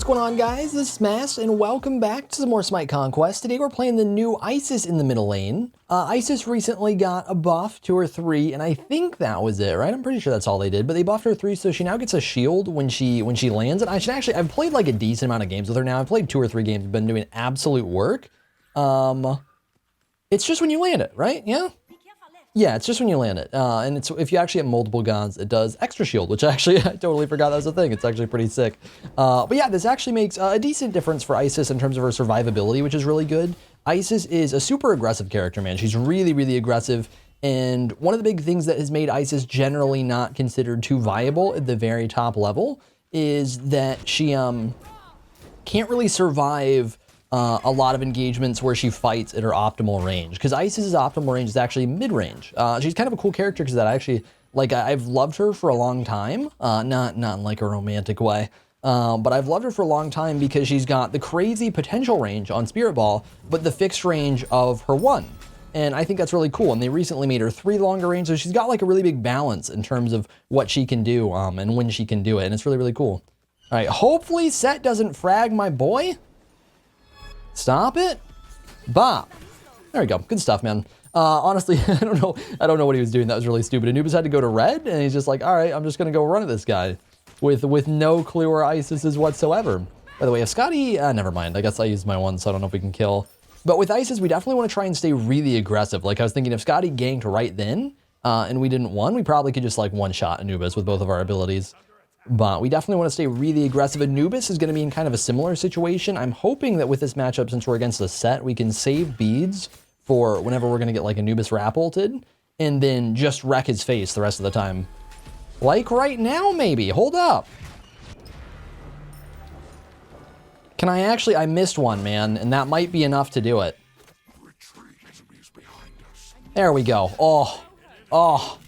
what's going on, guys? This is Mast, and welcome back to some more SMITE Conquest. Today we're playing the new Isis in the middle lane. Isis recently got a buff to her 3, and I think that was it, right? I'm pretty sure that's all they did, but they buffed her 3, so she now gets a shield when she lands. And I've played like a decent amount of games with her now. I've played 2 or 3 games, been doing absolute work. It's just when you land it, right? Yeah? Yeah, it's just when you land it. And it's if you actually have multiple guns, it does extra shield, which actually I totally forgot that was a thing. It's actually pretty sick. But yeah, this actually makes a decent difference for Isis in terms of her survivability, which is really good. Isis is a super aggressive character, man. She's really, really aggressive. And one of the big things that has made Isis generally not considered too viable at the very top level is that she can't really survive a lot of engagements where she fights at her optimal range, because Isis's optimal range is actually mid-range. She's kind of a cool character because that I actually, like, I've loved her for a long time, not in like a romantic way, but I've loved her for a long time because she's got the crazy potential range on Spirit Ball, but the fixed range of her 1. And I think that's really cool. And they recently made her 3 longer range, so she's got like a really big balance in terms of what she can do and when she can do it, and it's really, really cool. All right, hopefully Set doesn't frag my boy. Stop it. Bop. There we go. Good stuff, man. Honestly, I don't know what he was doing. That was really stupid. Anubis had to go to red, and he's just like, all right, I'm just going to go run at this guy with no clue where Isis is whatsoever. By the way, if Scotty, never mind. I guess I used my 1, so I don't know if we can kill. But with Isis, we definitely want to try and stay really aggressive. Like I was thinking, if Scotty ganked right then, and we didn't win, we probably could just like one-shot Anubis with both of our abilities. But we definitely want to stay really aggressive. Anubis is going to be in kind of a similar situation. I'm hoping that with this matchup, since we're against the Set, we can save beads for whenever we're going to get like Anubis rap ulted, and then just wreck his face the rest of the time. Like right now, maybe. Hold up. Can I actually... I missed one, man, and that might be enough to do it. There we go. Oh.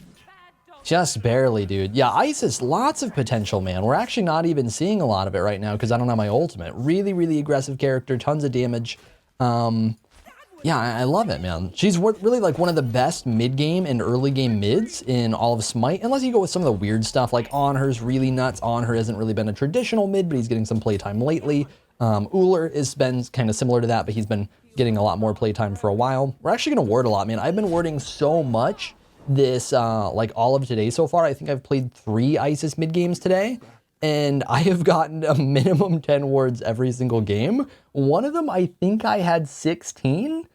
Just barely, dude. Yeah, Isis, lots of potential, man. We're actually not even seeing a lot of it right now because I don't have my ultimate. Really, really aggressive character, tons of damage. Yeah, I love it, man. She's really like one of the best mid-game and early-game mids in all of SMITE, unless you go with some of the weird stuff, like Onher's really nuts. Onher hasn't really been a traditional mid, but he's getting some playtime lately. Uller has been kind of similar to that, but he's been getting a lot more playtime for a while. We're actually going to ward a lot, man. I've been warding so much this like all of today so far. I think I've played 3 Isis mid games today, and I have gotten a minimum 10 wards every single game. One of them, I think I had 16.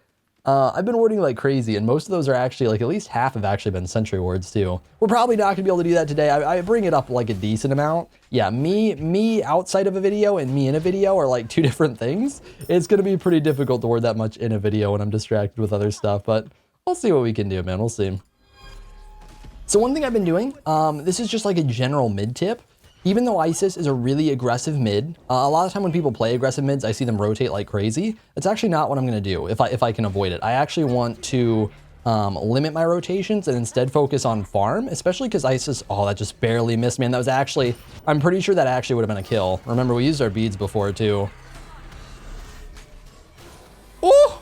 I've been warding like crazy, and most of those are actually like at least half have actually been sentry wards too. We're probably not gonna be able to do that today. I bring it up like a decent amount. Yeah, me outside of a video and me in a video are like 2 different things. It's gonna be pretty difficult to ward that much in a video when I'm distracted with other stuff, but we'll see what we can do, man. We'll see. So one thing I've been doing, this is just like a general mid tip. Even though Isis is a really aggressive mid, a lot of time when people play aggressive mids, I see them rotate like crazy. That's actually not what I'm gonna do if I can avoid it. I actually want to limit my rotations and instead focus on farm, especially because Isis, oh, that just barely missed, man. That was actually, I'm pretty sure that actually would have been a kill. Remember, we used our beads before too. Oh!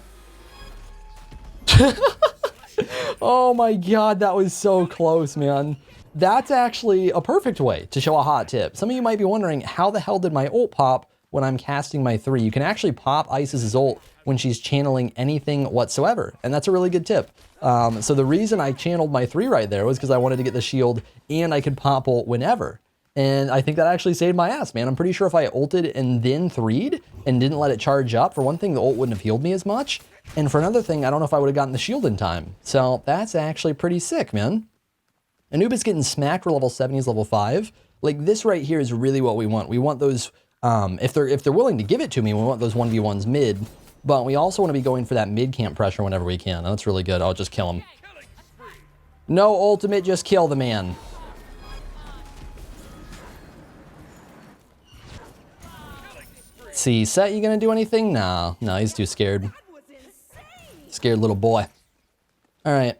Oh my God, that was so close, man. That's actually a perfect way to show a hot tip. Some of you might be wondering, how the hell did my ult pop when I'm casting my 3? You can actually pop Isis's ult when she's channeling anything whatsoever, and that's a really good tip. So the reason I channeled my 3 right there was because I wanted to get the shield and I could pop ult whenever. And I think that actually saved my ass, man. I'm pretty sure if I ulted and then 3'd and didn't let it charge up, for one thing, the ult wouldn't have healed me as much. And for another thing, I don't know if I would have gotten the shield in time. So that's actually pretty sick, man. Anubis getting smacked for level 7, he's level 5. Like this right here is really what we want. We want those, if they're willing to give it to me, we want those 1v1s mid, but we also want to be going for that mid camp pressure whenever we can. That's really good. I'll just kill him. No ultimate, just kill the man. Let's see, Set, you gonna do anything? No, he's too scared. Scared little boy. All right,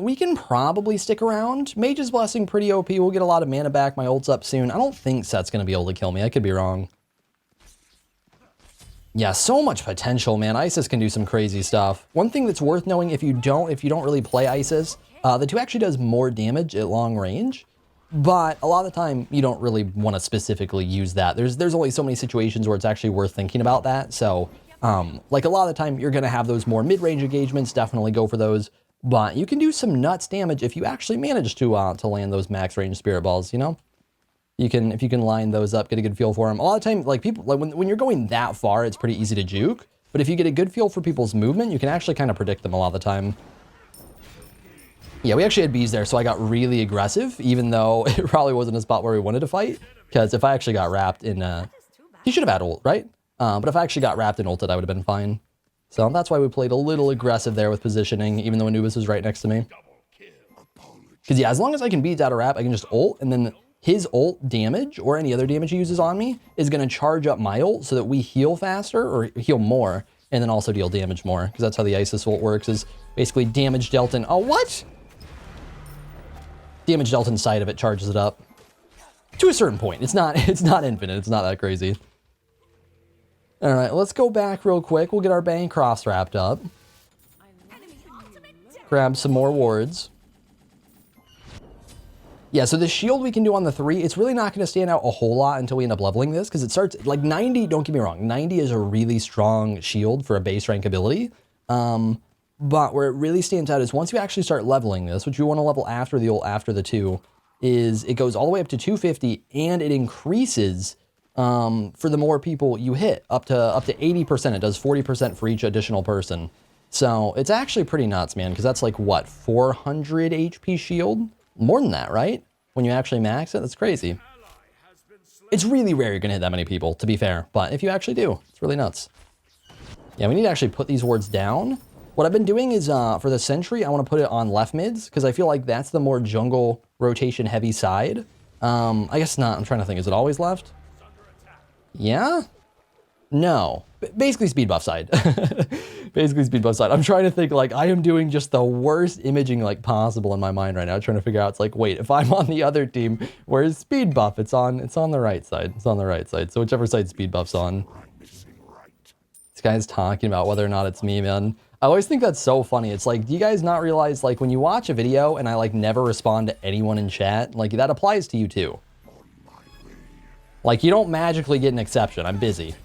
we can probably stick around. Mage's Blessing, pretty OP. We'll get a lot of mana back. My ult's up soon. I don't think Set's gonna be able to kill me. I could be wrong. Yeah, so much potential, man. Isis can do some crazy stuff. One thing that's worth knowing, if you don't really play Isis, the 2 actually does more damage at long range. But a lot of the time, you don't really want to specifically use that. There's only so many situations where it's actually worth thinking about that. So, like a lot of the time, you're going to have those more mid-range engagements. Definitely go for those. But you can do some nuts damage if you actually manage to land those max range spirit balls. You know, if you can line those up, get a good feel for them. A lot of times, like people, like when you're going that far, it's pretty easy to juke. But if you get a good feel for people's movement, you can actually kind of predict them a lot of the time. Yeah, we actually had bees there, so I got really aggressive, even though it probably wasn't a spot where we wanted to fight. Because if I actually got wrapped in, he should have had ult, right? But if I actually got wrapped in ulted, I would have been fine. So that's why we played a little aggressive there with positioning, even though Anubis was right next to me. Because yeah, as long as I can beat out a wrap, I can just ult, and then his ult damage, or any other damage he uses on me, is going to charge up my ult so that we heal faster, or heal more, and then also deal damage more. Because that's how the Isis ult works, is basically damage dealt in... Oh, what? Damage dealt inside of it charges it up to a certain point. It's not infinite. It's not that crazy. All right, let's go back real quick. We'll get our Bancrofts wrapped up. Grab some more wards. Yeah, so the shield we can do on the 3, it's really not going to stand out a whole lot until we end up leveling this, because it starts, like 90, don't get me wrong, 90 is a really strong shield for a base rank ability. But where it really stands out is once you actually start leveling this, which you want to level after the ult, after the 2, is it goes all the way up to 250, and it increases for the more people you hit, up to 80%. It does 40% for each additional person. So it's actually pretty nuts, man, because that's like, what, 400 HP shield? More than that, right? When you actually max it, that's crazy. It's really rare you're going to hit that many people, to be fair, but if you actually do, it's really nuts. Yeah, we need to actually put these wards down. What I've been doing is, for the sentry, I want to put it on left mids, because I feel like that's the more jungle rotation heavy side. I guess not. I'm trying to think. Is it always left? Yeah? No. Basically speed buff side. Basically speed buff side. I'm trying to think, like, I am doing just the worst imaging, like, possible in my mind right now, trying to figure out, it's like, wait, if I'm on the other team, where's speed buff? It's on the right side. It's on the right side. So whichever side speed buff's on. This guy's talking about whether or not it's me, man. I always think that's so funny. It's like, do you guys not realize, like, when you watch a video and I, like, never respond to anyone in chat, like, that applies to you, too. Like, you don't magically get an exception. I'm busy.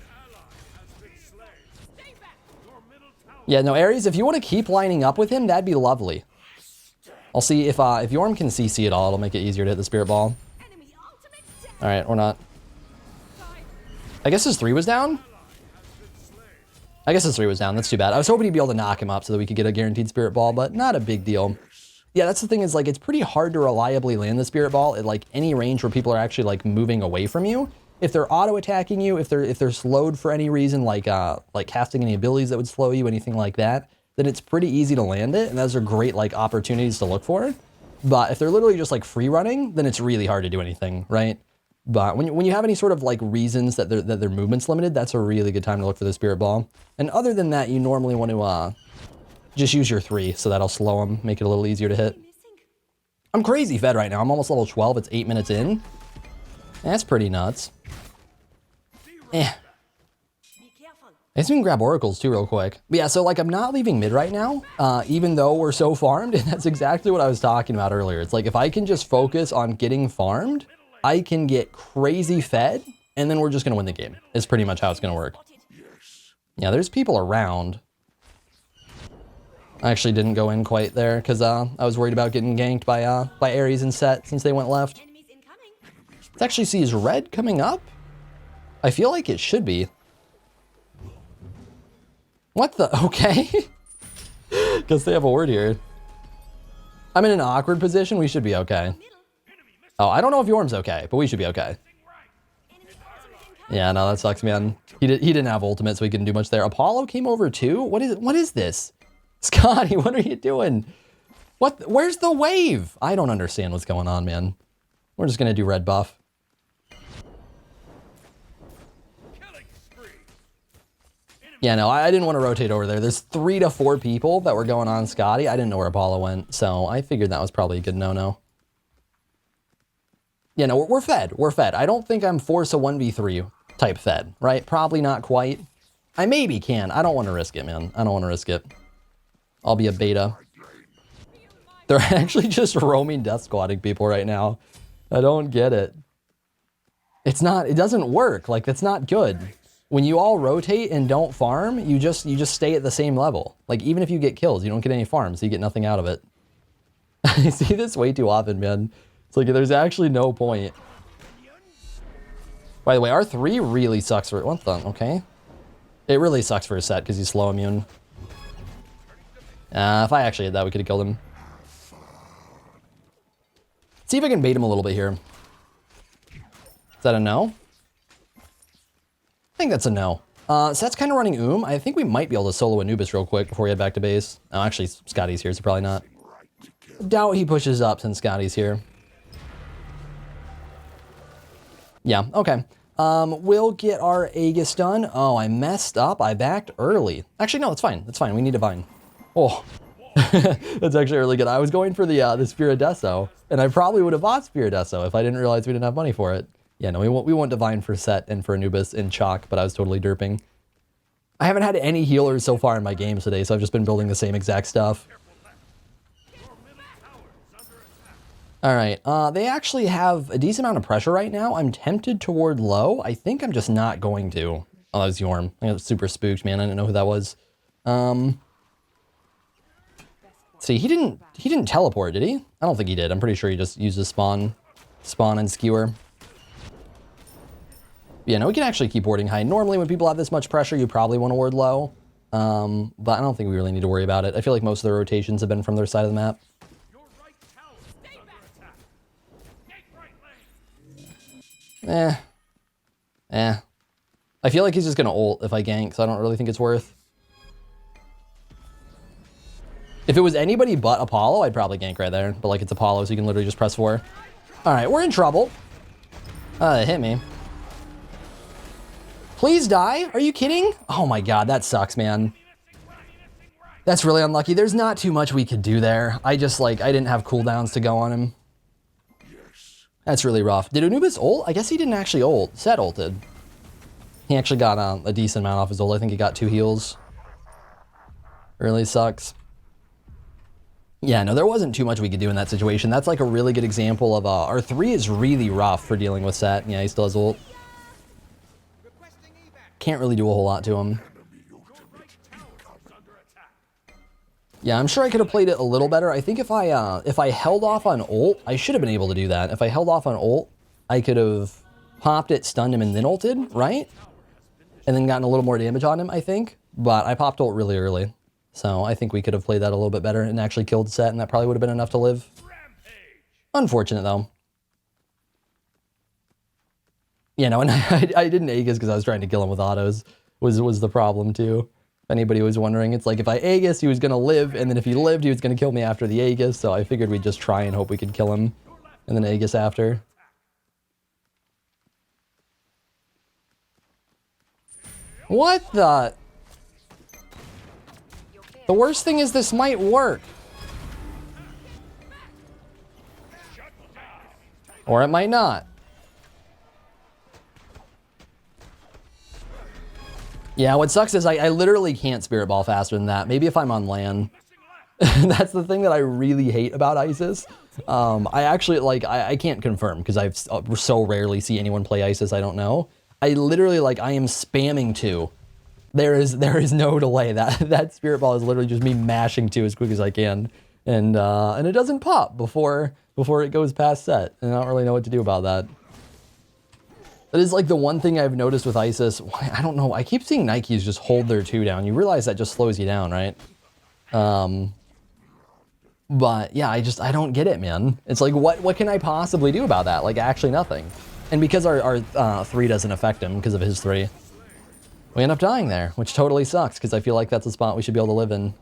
Yeah, no, Ares, if you want to keep lining up with him, that'd be lovely. I'll see if Yorm can CC at all, it'll make it easier to hit the Spirit Ball. Alright, or not. I guess his 3 was down? I guess his 3 was down. That's too bad. I was hoping he'd be able to knock him up so that we could get a guaranteed Spirit Ball, but not a big deal. Yeah, that's the thing is, like, it's pretty hard to reliably land the Spirit Ball at, like, any range where people are actually, like, moving away from you. If they're auto-attacking you, if they're slowed for any reason, like casting any abilities that would slow you, anything like that, then it's pretty easy to land it, and those are great, like, opportunities to look for. But if they're literally just, like, free running, then it's really hard to do anything, right? But when you have any sort of, like, reasons that their movement's limited, that's a really good time to look for the Spirit Ball. And other than that, you normally want to just use your 3, so that'll slow them, make it a little easier to hit. I'm crazy fed right now. I'm almost level 12. It's 8 minutes in. That's pretty nuts. I guess we can grab oracles too real quick. But yeah, so like I'm not leaving mid right now, even though we're so farmed, and that's exactly what I was talking about earlier. It's like if I can just focus on getting farmed, I can get crazy fed, and then we're just gonna win the game. It's pretty much how it's gonna work. Yeah, there's people around. I actually didn't go in quite there because I was worried about getting ganked by Ares and Set since they went left. Let's actually see, is red coming up? I feel like it should be. What the? Okay. Guess they have a word here. I'm in an awkward position. We should be okay. Oh, I don't know if Yorm's okay, but we should be okay. Yeah, no, that sucks, man. He didn't have ultimate, so he couldn't do much there. Apollo came over too? What is this? Scotty, what are you doing? Where's the wave? I don't understand what's going on, man. We're just gonna do red buff. Yeah, no, I didn't want to rotate over there. There's 3 to 4 people that were going on Scotty. I didn't know where Apollo went, so I figured that was probably a good no-no. Yeah, no, we're fed. We're fed. I don't think I'm force a 1v3 type fed, right? Probably not quite. I maybe can. I don't want to risk it, man. I don't want to risk it. I'll be a beta. They're actually just roaming death squatting people right now. I don't get it. It's not, it doesn't work. Like, that's not good. When you all rotate and don't farm, you just stay at the same level. Like, even if you get kills, you don't get any farms, so you get nothing out of it. I see this way too often, man. It's like, there's actually no point. By the way, R3 really sucks for, what the, okay. It really sucks for a set because he's slow immune. If I actually had that, we could have killed him. See if I can bait him a little bit here. Is that a no? I think that's a no. Set's kind of running I think we might be able to solo Anubis real quick before we head back to base. Oh, actually, Scotty's here, so probably not. Doubt he pushes up since Scotty's here. Yeah, okay. We'll get our Aegis done. Oh, I messed up. I backed early. Actually, no, it's fine. It's fine. We need Divine. Oh, that's actually really good. I was going for the Spiridesso, and I probably would have bought Spiridesso if I didn't realize we didn't have money for it. Yeah, no, we want Divine for Set and for Anubis in Chalk, but I was totally derping. I haven't had any healers so far in my games today, so I've just been building the same exact stuff. All right, they actually have a decent amount of pressure right now. I'm tempted toward low. I think I'm just not going to. Oh, that was Yorm. I got super spooked, man. I didn't know who that was. See, he didn't teleport, did he? I don't think he did. I'm pretty sure he just used his spawn and skewer. Yeah, no, we can actually keep warding high. Normally, when people have this much pressure, you probably want to ward low. But I don't think we really need to worry about it. I feel like most of the rotations have been from their side of the map. I feel like he's just gonna ult if I gank, so I don't really think it's worth. If it was anybody but Apollo, I'd probably gank right there. But like, it's Apollo, so you can literally just press 4. All right, we're in trouble. It hit me. Please die. Are you kidding? Oh my God, that sucks, man. That's really unlucky. There's not too much we could do there. I didn't have cooldowns to go on him. That's really rough. Did Anubis ult? I guess he didn't actually ult. Set ulted. He actually got a decent amount off his ult. I think he got 2 heals. Really sucks. Yeah, no, there wasn't too much we could do in that situation. That's like a really good example of R3 is really rough for dealing with Set. Yeah, he still has ult. Can't really do a whole lot to him. Yeah, I'm sure I could have played it a little better. I think if I held off on ult, I should have been able to do that. If I held off on ult, I could have popped it, stunned him, and then ulted, right? And then gotten a little more damage on him, I think. But I popped ult really early. So I think we could have played that a little bit better and actually killed Set, and that probably would have been enough to live. Unfortunate, though. You know, and I didn't Aegis because I was trying to kill him with autos, was the problem, too. If anybody was wondering, it's like if I Aegis, he was going to live, and then if he lived, he was going to kill me after the Aegis, so I figured we'd just try and hope we could kill him, and then Aegis after. What the? The worst thing is this might work. Or it might not. Yeah, what sucks is I literally can't Spirit Ball faster than that. Maybe if I'm on land. That's the thing that I really hate about ISIS. I actually, I can't confirm because I've so rarely see anyone play ISIS, I don't know. I literally, I am spamming 2. There is no delay. That Spirit Ball is literally just me mashing 2 as quick as I can. And it doesn't pop before it goes past Set. And I don't really know what to do about that. That is like the one thing I've noticed with ISIS. I don't know. I keep seeing Nikes just hold their 2 down. You realize that just slows you down, right? But yeah, I don't get it, man. It's like, what can I possibly do about that? Like, actually nothing. And because our 3 doesn't affect him because of his 3, we end up dying there, which totally sucks because I feel like that's a spot we should be able to live in.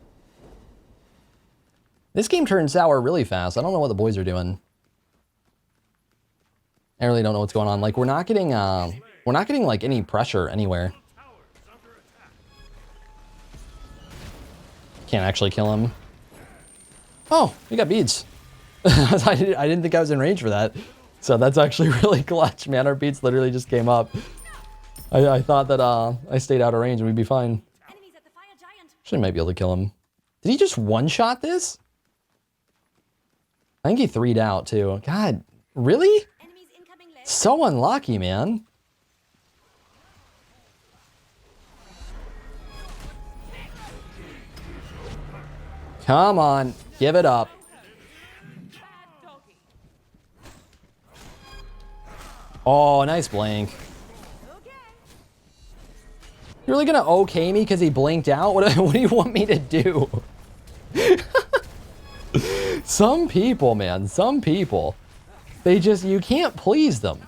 This game turned sour really fast. I don't know what the boys are doing. I really don't know what's going on. Like, we're not getting like any pressure anywhere. Can't actually kill him. Oh, we got beads. I didn't think I was in range for that. So that's actually really clutch, man. Our beats literally just came up. I thought that I stayed out of range and we'd be fine. Actually, might be able to kill him. Did he just one-shot this? I think he 3'd out too. God, really? So unlucky, man. Come on, give it up. Oh, nice blink. You're really gonna okay me because he blinked out? What do you want me to do? Some people, man, some people. They just, you can't please them.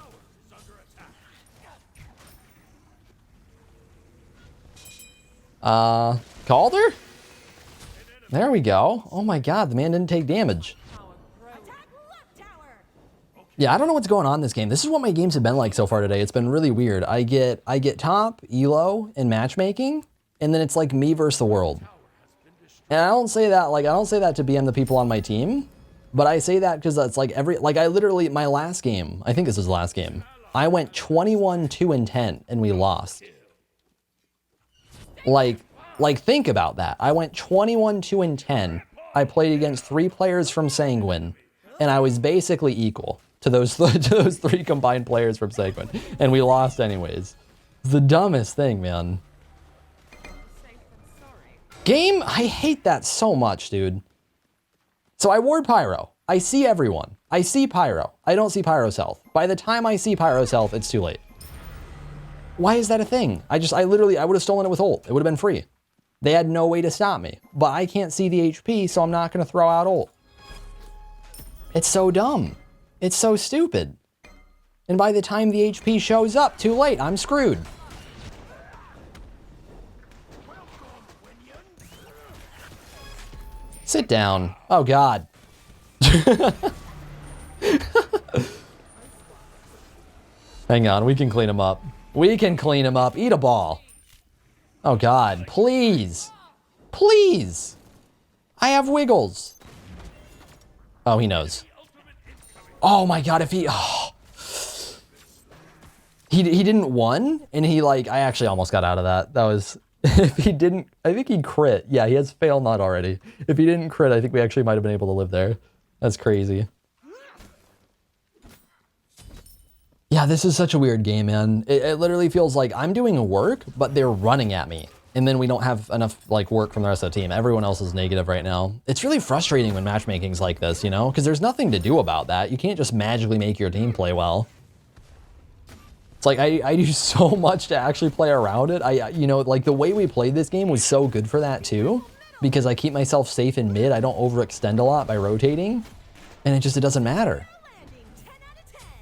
Calder? There we go. Oh my god, the man didn't take damage. Yeah, I don't know what's going on in this game. This is what my games have been like so far today. It's been really weird. I get top, elo, and matchmaking, and then it's like me versus the world. And I don't say that to BM the people on my team, but I say that because it's like I literally, my last game, I think this was the last game, I went 21-2-10 and we lost. Like think about that. I went 21-2-10. I played against 3 players from Sanguine, and I was basically equal to those 3 combined players from Sanguine, and we lost anyways. It's the dumbest thing, man. Game, I hate that so much, dude. So I ward Pyro. I see everyone. I see Pyro. I don't see Pyro's health. By the time I see Pyro's health, it's too late. Why is that a thing? I would have stolen it with ult. It would have been free. They had no way to stop me, but I can't see the HP, so I'm not gonna throw out ult. It's so dumb. It's so stupid. And by the time the HP shows up, too late, I'm screwed. Sit down. Oh God. Hang on, we can clean him up. We can clean him up. Eat a ball. Oh God, please. Please. I have wiggles. Oh, he knows. Oh my God, if he, oh. He didn't won, and he like, I actually almost got out of that. That was, if he didn't, I think he crit. Yeah, he has fail not already. If he didn't crit, I think we actually might have been able to live there. That's crazy. Yeah, this is such a weird game, man. It literally feels like I'm doing work, but they're running at me. And then we don't have enough like work from the rest of the team. Everyone else is negative right now. It's really frustrating when matchmaking's like this, you know? Because there's nothing to do about that. You can't just magically make your team play well. It's like I do so much to actually play around it. You know, like the way we played this game was so good for that too. Because I keep myself safe in mid. I don't overextend a lot by rotating. And it doesn't matter.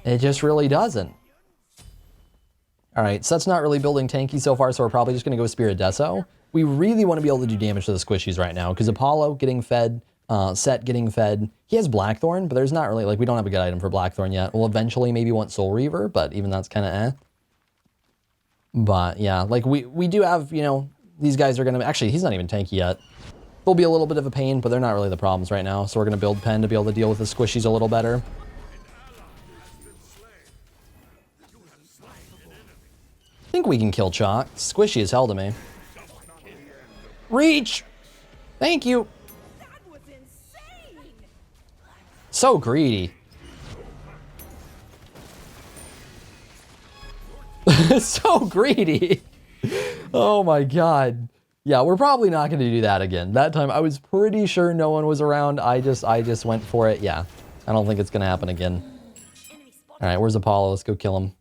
It just really doesn't. All right, so that's not really building tanky so far, so we're probably just gonna go Spirit Deso. We really wanna be able to do damage to the squishies right now, because Apollo getting fed, Set getting fed. He has Blackthorn, but there's not really, like, we don't have a good item for Blackthorn yet. We'll eventually maybe want Soul Reaver, but even that's kind of eh. But yeah, like we do have, you know, these guys are gonna, actually, he's not even tanky yet. They'll be a little bit of a pain, but they're not really the problems right now, so we're gonna build Pen to be able to deal with the squishies a little better. I think we can kill Chalk. Squishy as hell to me. Reach! Thank you. That was insane. So greedy. So greedy. Oh my God. Yeah, we're probably not going to do that again. That time I was pretty sure no one was around. I just went for it. Yeah. I don't think it's going to happen again. All right, where's Apollo? Let's go kill him.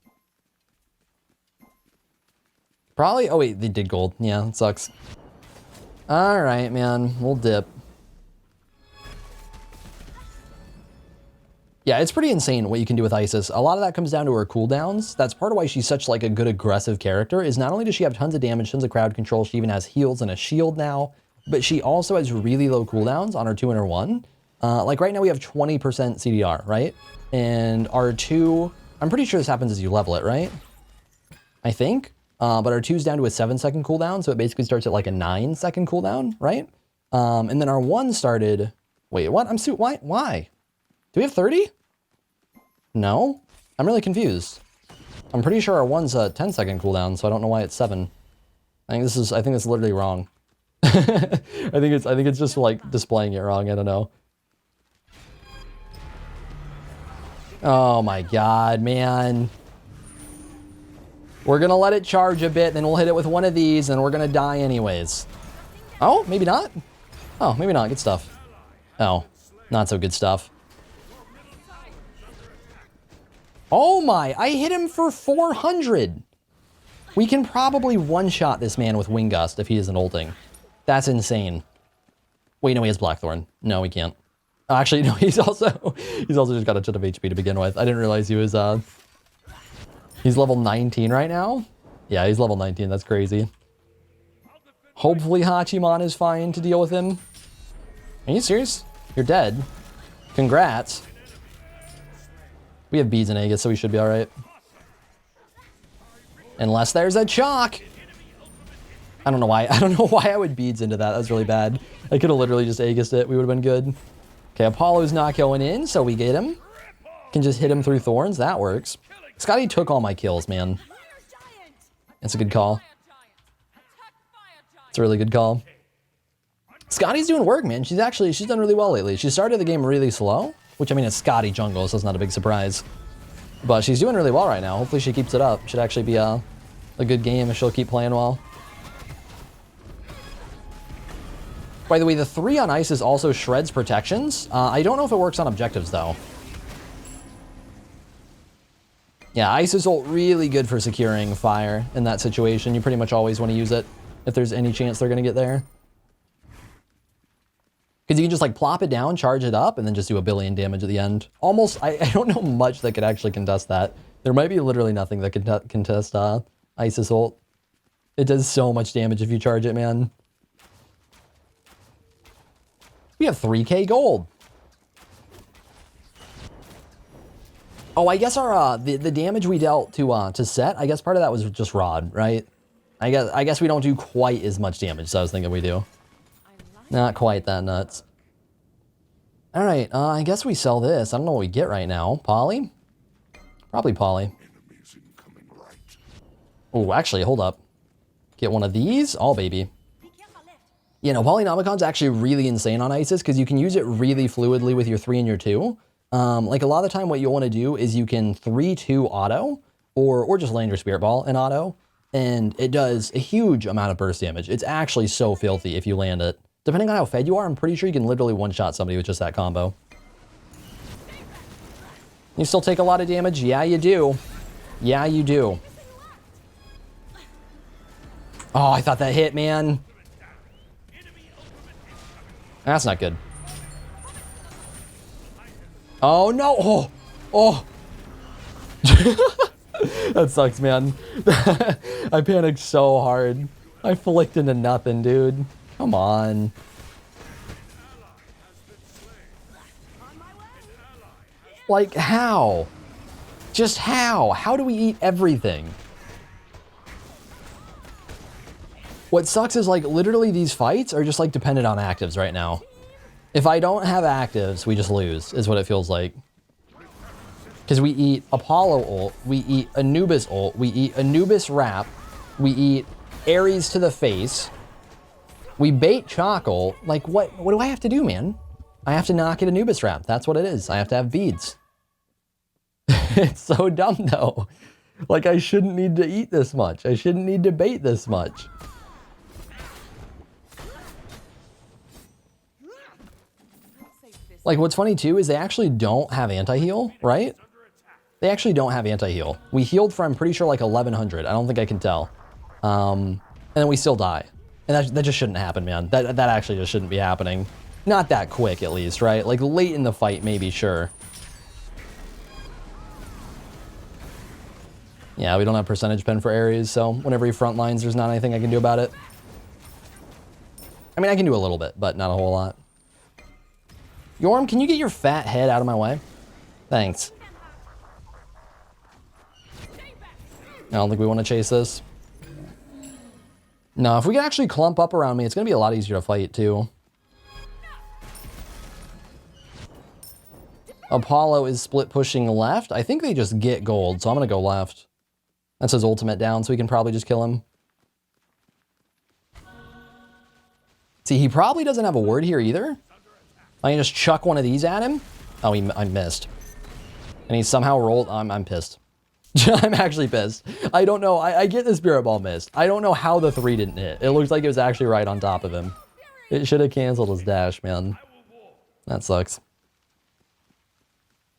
Probably, oh wait, they did gold. Yeah, it sucks. All right, man, we'll dip. Yeah, it's pretty insane what you can do with Isis. A lot of that comes down to her cooldowns. That's part of why she's such like a good aggressive character, is not only does she have tons of damage, tons of crowd control, she even has heals and a shield now, but she also has really low cooldowns on her 2 and her 1. Like right now we have 20% CDR, right? And our 2, I'm pretty sure this happens as you level it, right? I think. But our 2's down to a 7-second cooldown, so it basically starts at like a 9-second cooldown, right? And then our 1 started, wait, what? Why? Do we have 30? No? I'm really confused. I'm pretty sure our 1's a 10-second cooldown, so I don't know why it's 7. I think it's literally wrong. I think it's just like displaying it wrong, I don't know. Oh my god, man. We're gonna let it charge a bit, then we'll hit it with one of these, and we're gonna die anyways. Oh, maybe not. Oh, maybe not. Good stuff. Oh, not so good stuff. Oh my, I hit him for 400. We can probably one-shot this man with Wing Gust if he isn't ulting. That's insane. Wait, no, he has Blackthorn. No, he can't. Oh, actually, no, he's also just got a ton of HP to begin with. I didn't realize he was, he's level 19 right now? Yeah, he's level 19. That's crazy. Hopefully Hachiman is fine to deal with him. Are you serious? You're dead. Congrats. We have beads in Aegis, so we should be alright. Unless there's a chalk. I don't know why I would beads into that. That was really bad. I could have literally just Aegis'd it. We would have been good. Okay, Apollo's not going in, so we get him. Can just hit him through thorns. That works. Scotty took all my kills, man. That's a good call. It's a really good call. Scotty's doing work, man. She's done really well lately. She started the game really slow, which, I mean, it's Scotty jungle, so it's not a big surprise. But she's doing really well right now. Hopefully she keeps it up. Should actually be a good game if she'll keep playing well. By the way, the 3 on ice is also shreds protections. I don't know if it works on objectives, though. Yeah, ice is really good for securing fire in that situation. You pretty much always want to use it if there's any chance they're going to get there. Because you can just like plop it down, charge it up, and then just do a billion damage at the end. Almost, I don't know much that could actually contest that. There might be literally nothing that could contest Isis ult. It does so much damage if you charge it, man. We have 3k gold. Oh, I guess our the damage we dealt to Set, I guess part of that was just Rod, right? I guess we don't do quite as much damage as I was thinking we do. Not quite that nuts. All right, I guess we sell this. I don't know what we get right now. Poly? Probably Poly. Oh, actually, hold up. Get one of these? Oh, baby. You know, Polynomicon's actually really insane on Isis because you can use it really fluidly with your 3 and your 2. Like a lot of the time what you'll want to do is you can 3-2 auto or just land your Spirit Ball in auto, and it does a huge amount of burst damage. It's actually so filthy if you land it. Depending on how fed you are, I'm pretty sure you can literally one-shot somebody with just that combo. You still take a lot of damage? Yeah, you do. Yeah, you do. Oh, I thought that hit, man. That's not good. Oh, no. Oh. Oh. That sucks, man. I panicked so hard. I flicked into nothing, dude. Come on. Like, how? Just how? How do we eat everything? What sucks is, like, literally these fights are just, like, dependent on actives right now. If I don't have actives, we just lose, is what it feels like. Because we eat Apollo ult, we eat Anubis ult, we eat Anubis wrap, we eat Ares to the face, we bait Chalk ult. Like, what do I have to do, man? I have to knock it Anubis wrap. That's what it is. I have to have beads. It's so dumb, though. Like, I shouldn't need to eat this much. I shouldn't need to bait this much. Like, what's funny, too, is they actually don't have anti-heal, right? They actually don't have anti-heal. We healed for, I'm pretty sure, like 1100. I don't think I can tell. And then we still die. And that just shouldn't happen, man. That actually just shouldn't be happening. Not that quick, at least, right? Like, late in the fight, maybe, sure. Yeah, we don't have percentage pen for Ares, so whenever he front lines, there's not anything I can do about it. I mean, I can do a little bit, but not a whole lot. Yorm, can you get your fat head out of my way? Thanks. I don't think we want to chase this. No, if we can actually clump up around me, it's going to be a lot easier to fight, too. Apollo is split pushing left. I think they just get gold, so I'm going to go left. That's his ultimate down, so we can probably just kill him. See, he probably doesn't have a ward here either. I can just chuck one of these at him. Oh, I missed. And he somehow rolled. I'm pissed. I'm actually pissed. I don't know. I get the Spirit Ball missed. I don't know how the 3 didn't hit. It looks like it was actually right on top of him. It should have canceled his dash, man. That sucks.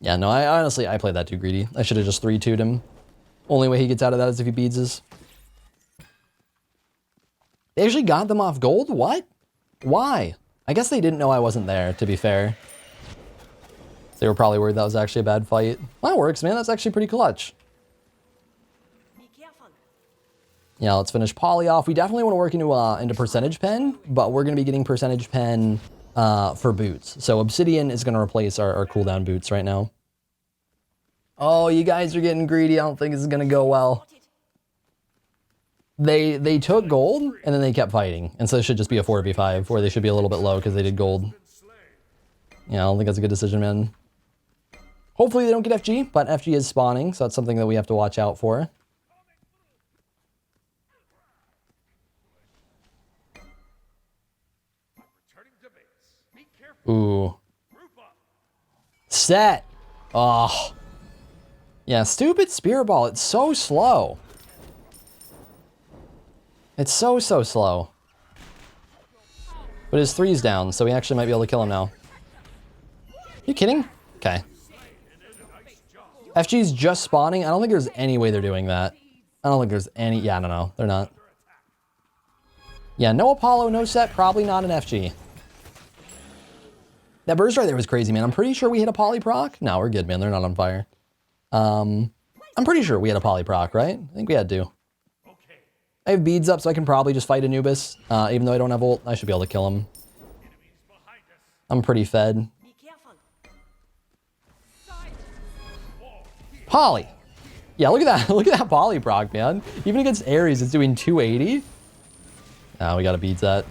Yeah, no, I honestly, I played that too greedy. I should have just 3-2'd him. Only way he gets out of that is if he beads us. They actually got them off gold? What? Why? I guess they didn't know I wasn't there, to be fair. They were probably worried that was actually a bad fight. Well, that works, man. That's actually pretty clutch. Yeah, let's finish Poly off. We definitely want to work into percentage pen, but we're going to be getting percentage pen for boots. So Obsidian is going to replace our cooldown boots right now. Oh, you guys are getting greedy. I don't think this is going to go well. They took gold, and then they kept fighting. And so it should just be a 4v5, where they should be a little bit low because they did gold. Yeah, I don't think that's a good decision, man. Hopefully they don't get FG, but FG is spawning, so that's something that we have to watch out for. Ooh. Set. Oh. Yeah, stupid Spirit Ball. It's so slow. It's so slow. But his 3's down, so we actually might be able to kill him now. You kidding? Okay. FG's just spawning. I don't think there's any way they're doing that. I don't think there's any... Yeah, no. They're not. Yeah, no Apollo, no Set. Probably not an FG. That burst right there was crazy, man. I'm pretty sure we hit a poly proc. No, we're good, man. They're not on fire. I'm pretty sure we had a poly proc, right? I think we had to. I have beads up, so I can probably just fight Anubis. Even though I don't have ult, I should be able to kill him. I'm pretty fed. Poly. Yeah, look at that. Look at that poly proc, man. Even against Ares, it's doing 280. Ah, we gotta beat that.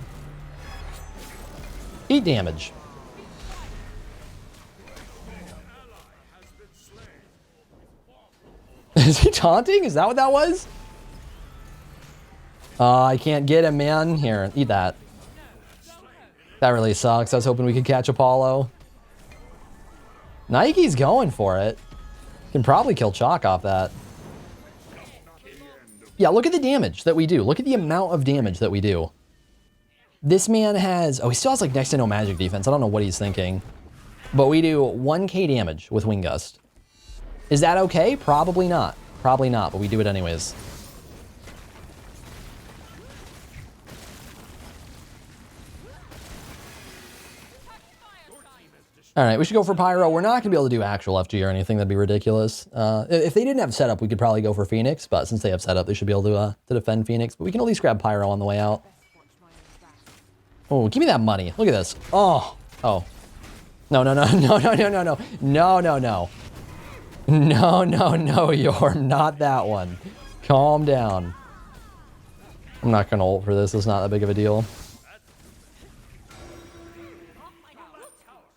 8 damage. Is he taunting? Is that what that was? I can't get him, man. Here, eat that. That really sucks. I was hoping we could catch Apollo. Nike's going for it. Can probably kill Chalk off that. Yeah, look at the damage that we do. Look at the amount of damage that we do. This man has... Oh, he still has like next to no magic defense. I don't know what he's thinking. But we do 1k damage with Wind Gust. Is that okay? Probably not. Probably not, but we do it anyways. All right, we should go for Pyro. We're not going to be able to do actual FG or anything. That'd be ridiculous. If they didn't have setup, we could probably go for Phoenix, but since they have setup, they should be able to defend Phoenix. But we can at least grab Pyro on the way out. Oh, give me that money. Look at this. Oh. No. No, you're not that one. Calm down. I'm not gonna ult for this. It's not that big of a deal.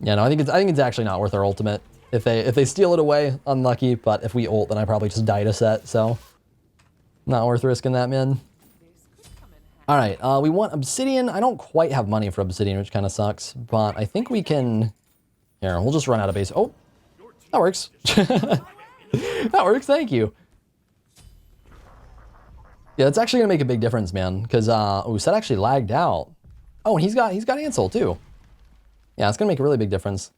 Yeah, no, I think it's actually not worth our ultimate. If they steal it away, unlucky. But if we ult, then I probably just die to set. So, not worth risking that, man. All right, we want Obsidian. I don't quite have money for Obsidian, which kind of sucks. But I think we can. Here, we'll just run out of base. Oh, that works. That works. Thank you. Yeah, it's actually gonna make a big difference, man. Because oh, Set actually lagged out. Oh, and he's got Ansel too. Yeah, it's gonna make a really big difference.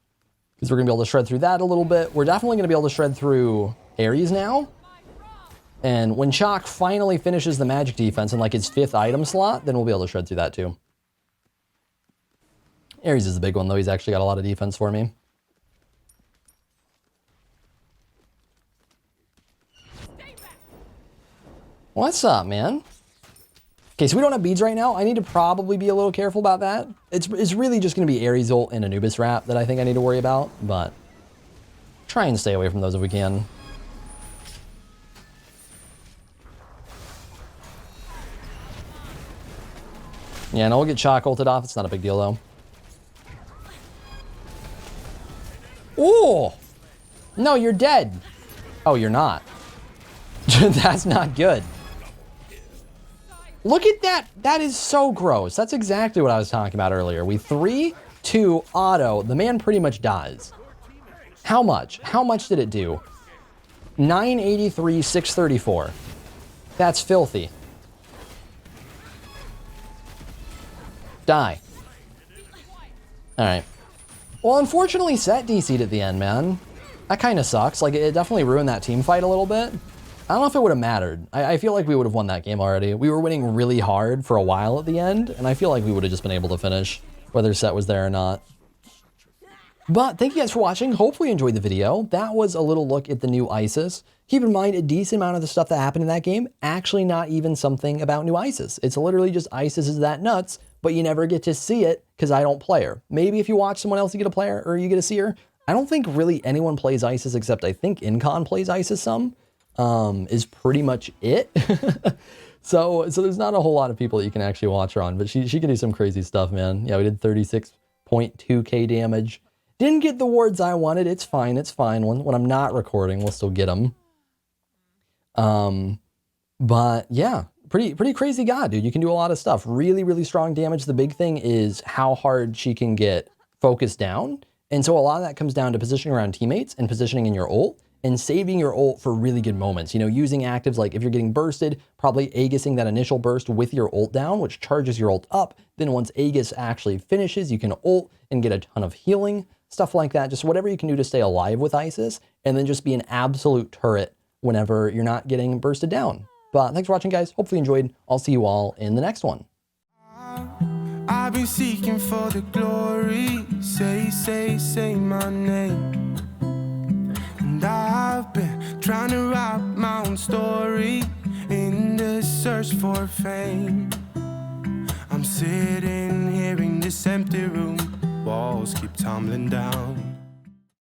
Because we're gonna be able to shred through that a little bit. We're definitely gonna be able to shred through Ares now. And when Chalk finally finishes the magic defense in like his 5th item slot, then we'll be able to shred through that too. Ares is the big one though. He's actually got a lot of defense for me. What's up, man? Okay, so we don't have beads right now. I need to probably be a little careful about that. It's really just going to be Ares ult and Anubis wrap that I think I need to worry about, but try and stay away from those if we can. Yeah, no, we'll get Chalk ulted off. It's not a big deal, though. Oh! No, you're dead. Oh, you're not. That's not good. Look at that. That is so gross. That's exactly what I was talking about earlier. We 3-2 auto. The man pretty much dies. How much? How much did it do? 983, 634. That's filthy. Die. Alright. Well, unfortunately, Set DC'd at the end, man. That kind of sucks. Like, it definitely ruined that team fight a little bit. I don't know if it would have mattered. I feel like we would have won that game already. We were winning really hard for a while at the end, and I feel like we would have just been able to finish, whether Set was there or not. But thank you guys for watching. Hopefully you enjoyed the video. That was a little look at the new ISIS. Keep in mind, a decent amount of the stuff that happened in that game, actually not even something about new ISIS. It's literally just ISIS is that nuts, but you never get to see it because I don't play her. Maybe if you watch someone else, you get a player or you get to see her. I don't think really anyone plays ISIS except I think Incon plays ISIS some, is pretty much it. So there's not a whole lot of people that you can actually watch her on, but she can do some crazy stuff, man. Yeah, we did 36.2k damage. Didn't get the wards I wanted. It's fine. It's fine. When I'm not recording, we'll still get them. But yeah, pretty crazy god, dude. You can do a lot of stuff. Really, really strong damage. The big thing is how hard she can get focused down. And so a lot of that comes down to positioning around teammates and positioning in your ult and saving your ult for really good moments. You know, using actives like if you're getting bursted, probably Aegising that initial burst with your ult down, which charges your ult up. Then once Aegis actually finishes, you can ult and get a ton of healing. Stuff like that, just whatever you can do to stay alive with ISIS, and then just be an absolute turret whenever you're not getting bursted down. But thanks for watching, guys. Hopefully you enjoyed. I'll see you all in the next one. I've been seeking for the glory. Say my name. And I've been trying to write my own story in the search for fame. I'm sitting here in this empty room. Walls keep tumbling down.